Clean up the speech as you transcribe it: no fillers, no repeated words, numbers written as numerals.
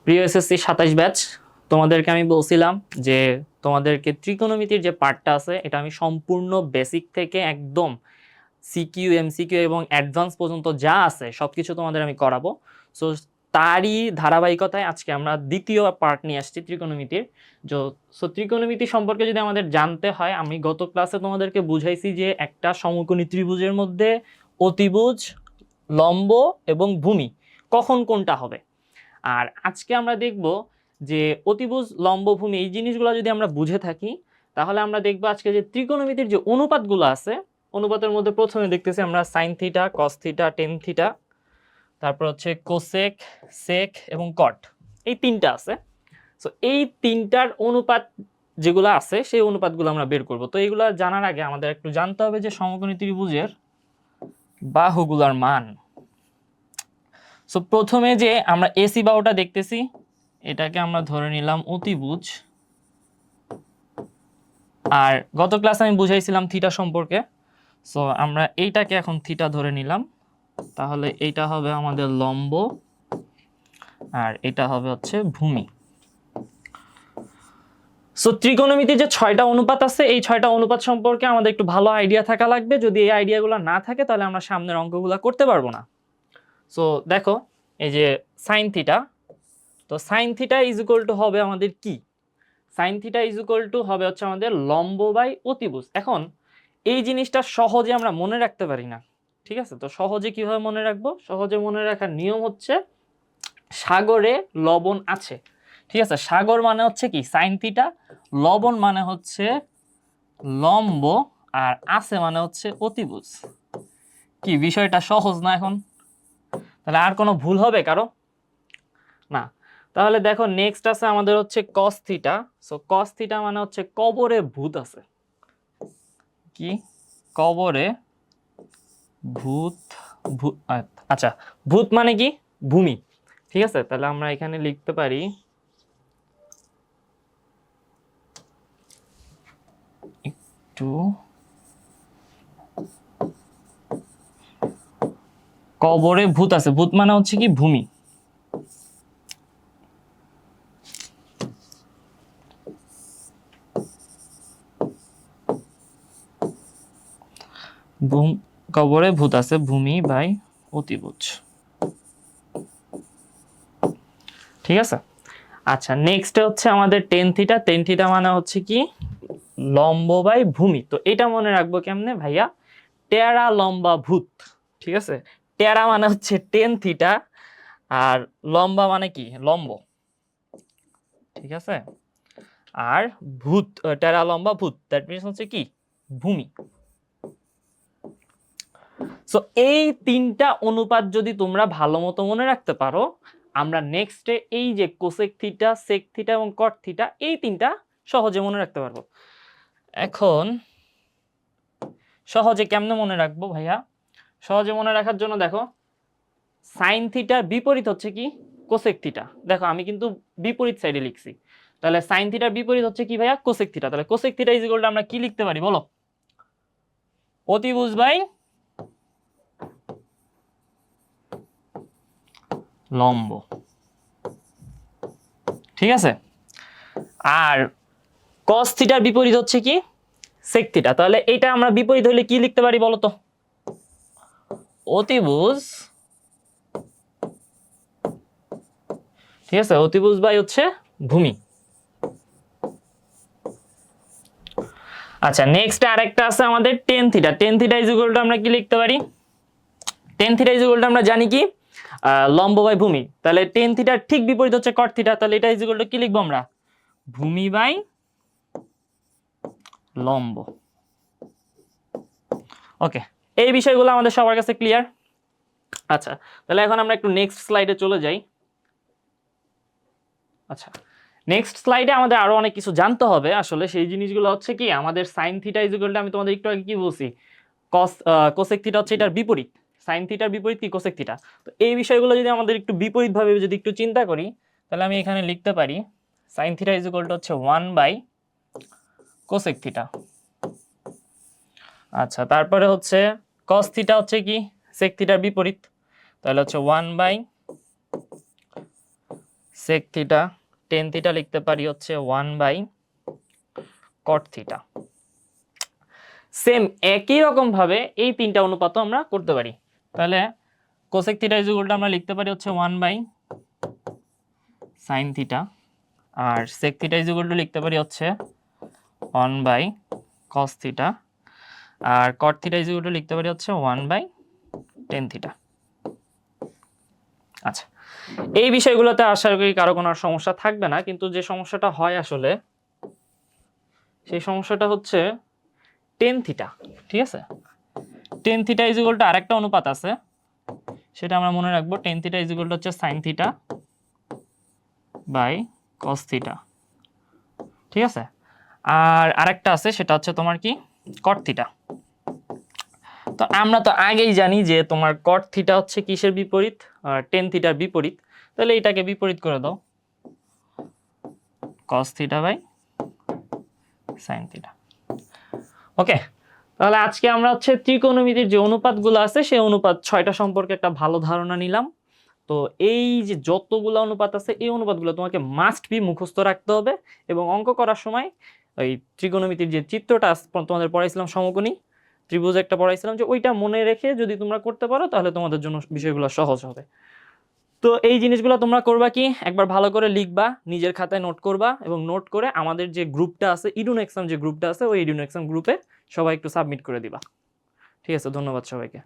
প্রিয় SSC 27 batch, তোমাদেরকে আমি বলছিলাম যে তোমাদেরকে ত্রিকোণমিতির যে পার্টটা আছে এটা আমি সম্পূর্ণ বেসিক থেকে একদম সিকিউ এমসিকিউ এবং অ্যাডভান্স পর্যন্ত যা আছে সবকিছু তোমাদের আমি করাবো। সো তারই ধারাবাহিকতায় আজকে আমরা দ্বিতীয় পার্ট নিয়ে আসছি ত্রিকোণমিতির। সো ত্রিকোণমিতি সম্পর্কে যদি আমাদের জানতে হয়, আমি গত ক্লাসে তোমাদেরকে বুঝাইছি যে একটা সমকোণী ত্রিভুজের মধ্যে অতিভুজ, লম্ব এবং ভূমি কখন কোনটা হবে। আর আজকে আমরা দেখব যে অতিভুজ, লম্ব, ভূমি এই জিনিসগুলো যদি আমরা বুঝে থাকি তাহলে আমরা দেখব আজকে যে ত্রিকোণমিতির যে অনুপাতগুলো আছে, অনুপাতের মধ্যে প্রথমে দেখতেছি আমরা sine theta, cos theta, tan theta, তারপর হচ্ছে কোসেক, সেক এবং কট, এই তিনটা আছে। সো এই তিনটার অনুপাত যেগুলো আছে সেই অনুপাতগুলো আমরা বের করব। তো এইগুলো জানার আগে আমাদের একটু জানতে হবে যে সমকোণী ত্রিভুজের বাহুগুলোর মান। সো প্রথমে যে আমরা এসি বাহুটা দেখতেছি এটাকে আমরা ধরে নিলাম অতিভুজ। আর গত ক্লাসে আমি বুঝাইছিলাম থিটা সম্পর্কে। সো আমরা এইটাকে এখন থিটা ধরে নিলাম, তাহলে এইটা হবে আমাদের লম্ব আর এটা হবে হচ্ছে ভূমি। সো ত্রিকোণমিতির যে 6টা অনুপাত আছে এই 6টা অনুপাত সম্পর্কে আমাদের একটু ভালো আইডিয়া থাকা লাগবে। যদি এই আইডিয়াগুলো না থাকে তাহলে আমরা সামনের অঙ্কগুলো করতে পারবো না। সো দেখো, এই যে সাইন থিটা, তো sine theta is equal two হবে আমাদের কি? Sine theta is equal two হবে হচ্ছে আমাদের লম্ব বাই অতিভুজ। এখন এই জিনিসটা সহজে আমরা মনে রাখতে পারি না, ঠিক আছে? তো সহজে কিভাবে মনে রাখবো? সহজে মনে রাখার নিয়ম হচ্ছে সাগরে লবণ আছে, ঠিক আছে? সাগর মানে হচ্ছে কি সাইন থিটা, লবণ মানে হচ্ছে লম্ব, আর আছে মানে হচ্ছে অতিভুজ। কি বিষয়টা সহজ না? এখন তাহলে আর কোনো ভুল হবে কারো? না। তাহলে দেখো নেক্সট আছে আমাদের হচ্ছে cos theta. So cos theta মানে হচ্ছে কবরে ভূত আছে। কি? কবরে ভূত। আচ্ছা, ভূত মানে কি? ভূমি, ঠিক আছে? তাহলে আমরা এখানে লিখতে পারি একটু, কবরে ভূত আছে, ভূত মানে হচ্ছে কি ভূমি। কবরে ভূত আছে, ভূমি বাই অতিভুজ, ঠিক আছে? আচ্ছা, নেক্সট হচ্ছে আমাদের টেন থিটা। টেন থিটা মানে হচ্ছে কি লম্ব বাই ভূমি। তো এটা মনে রাখবো কেমনে ভাইয়া? টেরা লম্বা ভূত, ঠিক আছে? টেরা মানে হচ্ছে টেন থিটা আর লম্বা মানে কি লম্ব, ঠিক আছে? আর ভূত, টেরা লম্বা ভূত, দ্যাট মিনস হচ্ছে কি ভূমি। সো এই তিনটা অনুপাত যদি তোমরা ভালো মতো মনে রাখতে পারো, আমরা নেক্সটে এই যে কোসেক থিটা, সেক থিটা এবং কট থিটা এই তিনটা সহজে মনে রাখতে পারবো। এখন সহজে কেমনে মনে রাখবো ভাইয়া? সহজে মনে রাখার জন্য দেখো, সাইন থিটার বিপরীত হচ্ছে কি কোসেক থিটা। দেখো আমি কিন্তু বিপরীত সাইডে লিখছি, তাহলে সাইন থিটার বিপরীত হচ্ছে কি ভাইয়া? Cosec theta. তাহলে cosec theta is equal to আমরা কি লিখতে পারি বলো? অতিভুজ বাই লম্ব, ঠিক আছে? আর কস থিটার বিপরীত হচ্ছে কি সেক থিটা। তাহলে এটা আমরা বিপরীত হলে কি লিখতে পারি বলো তো? অতিভুজ, ঠিক আছে? অতিভুজ বাই হচ্ছে ভূমি। আচ্ছা, নেক্সট আরেকটা আছে আমাদের tan theta. Tan theta is equal to আমরা কি লিখতে পারি? Ten theta is equal to আমরা জানি কি লম্ব বাই ভূমি। তাহলে টেন থিটার ঠিক বিপরীত হচ্ছে কট থিটা। তাহলে এটা ইজ ইকুয়াল টু কি লিখবো আমরা? ভূমি বাই লম্ব। ওকে, এই বিষয়গুলো আমাদের সবার কাছে ক্লিয়ার? আচ্ছা, তাহলে এখন আমরা একটু নেক্সট স্লাইডে চলে যাই। আচ্ছা, নেক্সট স্লাইডে আমাদের আরো অনেক কিছু জানতে হবে। আসলে সেই জিনিসগুলো হচ্ছে কি আমাদের sine theta is equal two, আমি তোমাদের একটু আগে কি বলছি, কোসেক থিটা হচ্ছে এটার বিপরীত। সাইন থিটার বিপরীত কি কোসেক থিটা। তো এই বিষয়গুলো যদি আমাদের একটু বিপরীত ভাবে যদি একটু চিন্তা করি তাহলে আমি এখানে লিখতে পারি sine theta is equal to হচ্ছে 1 বাই কোসেক থিটা। আচ্ছা, তারপরে হচ্ছে কস থিটা হচ্ছে কি সেক থিটার বিপরীত, তাহলে হচ্ছে 1 by sec theta, tan theta লিখতে পারি হচ্ছে 1/cot থিটা। সেম একই রকম ভাবে এই তিনটা অনুপাতও আমরা করতে পারি। তাহলে cosec theta is equal to আমরা লিখতে পারি হচ্ছে 1/sin থিটা, আর sec theta is equal to লিখতে পারি হচ্ছে 1/cos থিটা, আর cot theta is equal to লিখতে পারি হচ্ছে 1/tan থিটা। আচ্ছা, এই বিষয়গুলোতে আশা করি কারো কোনো সমস্যা থাকবে না, কিন্তু যে সমস্যাটা হয় আসলে সেই সমস্যাটা হচ্ছে টেন থিটা। ঠিক আছে, tan theta is equal to আরেকটা অনুপাত আছে, সেটা আমরা মনে রাখবো। Tan theta is equal to হচ্ছে sine theta by cos theta. ঠিক আছে, আর আরেকটা আছে সেটা হচ্ছে তোমার কি কট থিটা। তো আমরা তো আগেই জানি যে তোমার কট থিটা হচ্ছে কিসের বিপরীত, টেন থিটার বিপরীত। তাহলে এটাকে বিপরীত করে দাও, cos theta by sine theta. Okay, তাহলে আজকে আমরা হচ্ছে ত্রিকোণমিতির যে অনুপাতগুলো আছে সেই অনুপাত 6টা সম্পর্কে একটা ভালো ধারণা নিলাম। তো এই যে যতগুলো অনুপাত আছে এই অনুপাতগুলো তোমাকে মাস্ট বি মুখস্থ রাখতে হবে, এবং অঙ্ক করার সময় ওই ত্রিকোণমিতির যে চিত্রটা তোমাদের পড়াইছিলাম, সমকোণী ত্রিভুজ একটা পড়াইছিলাম, যে ওইটা মনে রেখে যদি তোমরা করতে পারো তাহলে তোমাদের জন্য বিষয়গুলো সহজ হবে। তো এই জিনিসগুলো তোমরা করবা কি, একবার ভালো করে লিখবা, নিজের খাতায় নোট করবা, এবং নোট করে আমাদের যে গ্রুপটা আছে ইডুন এক্সাম, যে গ্রুপটা আছে ওই ইডুন এক্সাম গ্রুপে সবাই একটু সাবমিট করে দিবা। ঠিক আছে, ধন্যবাদ সবাইকে।